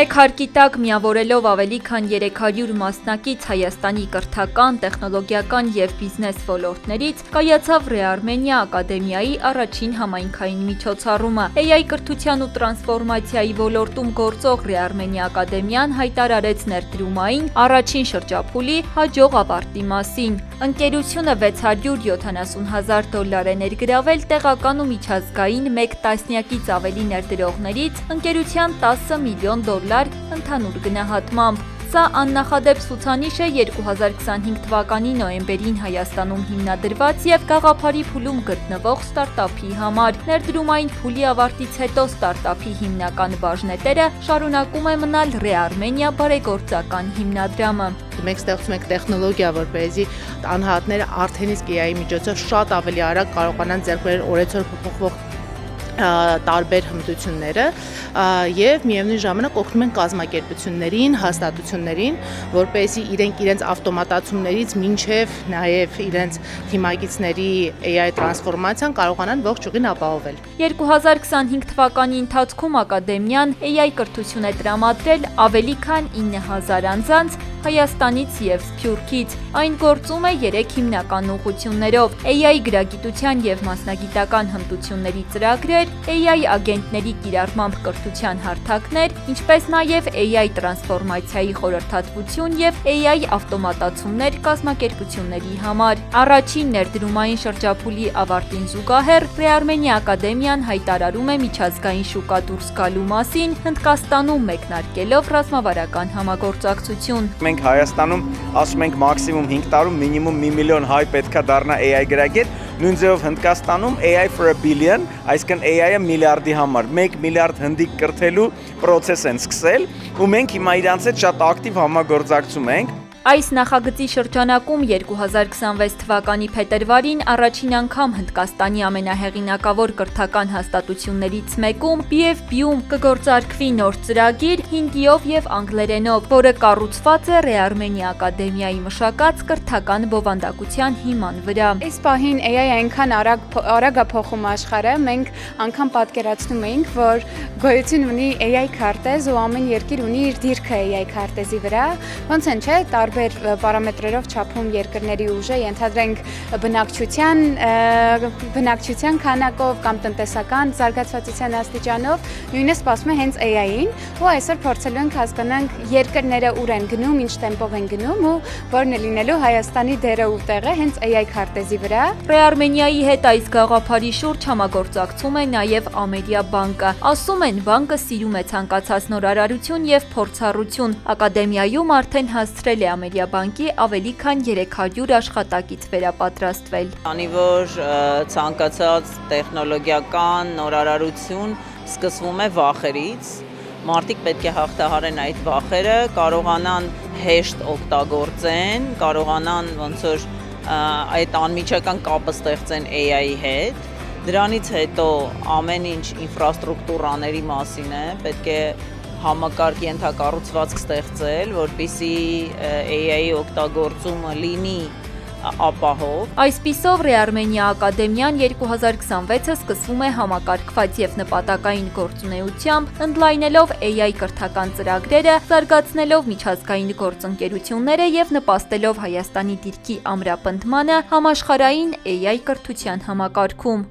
Մեկ հարկի տակ միավորելով ավելի քան 300 մասնակից Հայաստանի կրթական, տեխնոլոգիական և բիզնես ոլորտներից կայացավ Ռեարմենիա ակադեմիայի առաջին համայնքային միջոցառումը։ AI կրթության ու տրանսֆորմացիայի ոլորտում գործող Ռեարմենիա ակադեմիան հայտարարեց ներդրումային առաջին շրջափուլի հաջող ավարտի մասին։ Ընկերությունը $670,000 է ներգրավել տեղական ու միջազգային մեկ տասնյակից ավելի ներդրողներից ընկերության $10 միլիոն ընդհանուր գնահատմամբ։ Սա աննախադեպ ցուցանիշ է 2025 թվականի նոյեմբերին Հայաստանում հիմնադրված և գաղափարի փուլում գտնվող ստարտափի համար։ Ներդրումային փուլի ավարտից հետո ստարտափի հիմնական բաժնետերը շարունակում է մնալ Ռեարմենիա բարեգործական հիմնադրամը։ Մենք ստեղծում ենք տեխնոլոգիա, որպեսզի անհատները արդեն իսկ AI-ի միջոցով շատ ավելի արագ կարողանան ձեռք բերել օրեցօր փոփոխվող տարբեր հմտությունները և միևնույն ժամանակ օգնում են կազմակերպություններին, հաստատություններին, որպեսզի իրենց ավտոմատացումներից մինչև նաև իրենց թիմակիցների AI տրանսֆորմացիան կարողանան ողջուղին ապահովել։ 2025 թվականի ընթացքում ակադեմիան AI կրթություն է տրամադրել ավելի քան 9,000 անձանց Հայաստանից և Սփյուռքից։ Այն գործում է 3 հիմնական ուղղություններով՝ AI գրագիտության և մասնագիտական հմտությունների ծրագրեր, AI ագենտների կիրառմամբ կրթության հարթակներ, ինչպես նաև AI տրանսֆորմացիայի խորհրդատվություն և AI ավտոմատացումներ կազմակերպությունների համար։ Առաջին ներդրումային շրջափուլի ավարտին զուգահեռ Ռեարմենիա ակադեմիան հայտարարում է միջազգային շուկա դուրս գալու մասին, Հնդկաստանում մեկնարկելով ռազմավարական համագործակցություն։ Մենք Հայաստանում ասում ենք մաքսիմում 5 տարում մինիմում 1 միլիոն հայ պետքա դառնա AI գրագետ, նույն ձևով Հնդկաստանում AI for a billion, այսինքն AI-ը միլիարդի համար, 1 միլիարդ հնդիկ կրթելու պրոցես են սկսել, ու մենք հիմա իրանց հետ շատ ակտիվ համագործակցում ենք։ Այս նախագծի շրջանակում 2026 թվականի փետրվարին առաջին անգամ Հնդկաստանի ամենահեղինակավոր կրթական հաստատություններից մեկում BFB-ում կգործարկվի նոր ծրագիր հինդիով և անգլերենով, որը կառուցված է Ռեարմենիա ակադեմիայի մշակած կրթական բովանդակության հիման վրա։ Այս պահին AI այնքան արագ է փոխում աշխարհը, մենք անգամ պատկերացնում էինք, որ գոյություն ունի AI քարտեզ ու ամեն երկիր ունի իր դիրքը AI քարտեզի վրա, ոնց են չէ, տարբեր պարամետրերով չափում երկրների ուժը, ենթադրենք բնակչության քանակով կամ տնտեսական զարգացվածության աստիճանով, նույնը սպասում է հենց AI-ին, ու այսօր փորձելու ենք հասկանանք երկրները ուր են գնում, ինչ տեմպով են գնում ու որն է լինելու Հայաստանի դերը ու տեղը հենց AI քարտեզի վրա։ Ռեարմենիայի հետ այս գաղափարի շուրջ համագործակցում է նաև Ամերիա բանկը։ Ասում են, բանկը սիրում է ցանկացած նորարարություն և փորձառություն։ Ակադեմիայում արդեն հասցրել է Ամերիա բանկի ավելի քան 300 աշխատակից վերապատրաստվել։ Քանի որ ցանկացած տեխնոլոգիական նորարարություն սկսվում է վախերից, մարդիկ պետք է հաղթահարեն այդ վախերը, կարողանան հեշտ օգտագործեն, կարողանան ոնց որ այդ անմիջական կապը ստեղծեն AI-ի հետ։ Դրանից հետո ամեն ինչ ինֆրաստրուկտուրաների մասին է, պետք է համակարգ ենթակառուցվածք ստեղծել, որպեսզի AI-ի օգտագործումը լինի ապահով։ Այսպիսով Ռեարմենիա ակադեմիան 2026-ը սկսվում է համակարգված և նպատակային գործունեությամբ, ընդլայնելով AI կրթական ծրագրերը, զարգացնելով միջազգային գործընկերությունները և նպաստելով Հայաստանի դիրքի ամրապնդմանը համաշխարհային AI կրթության համակարգում։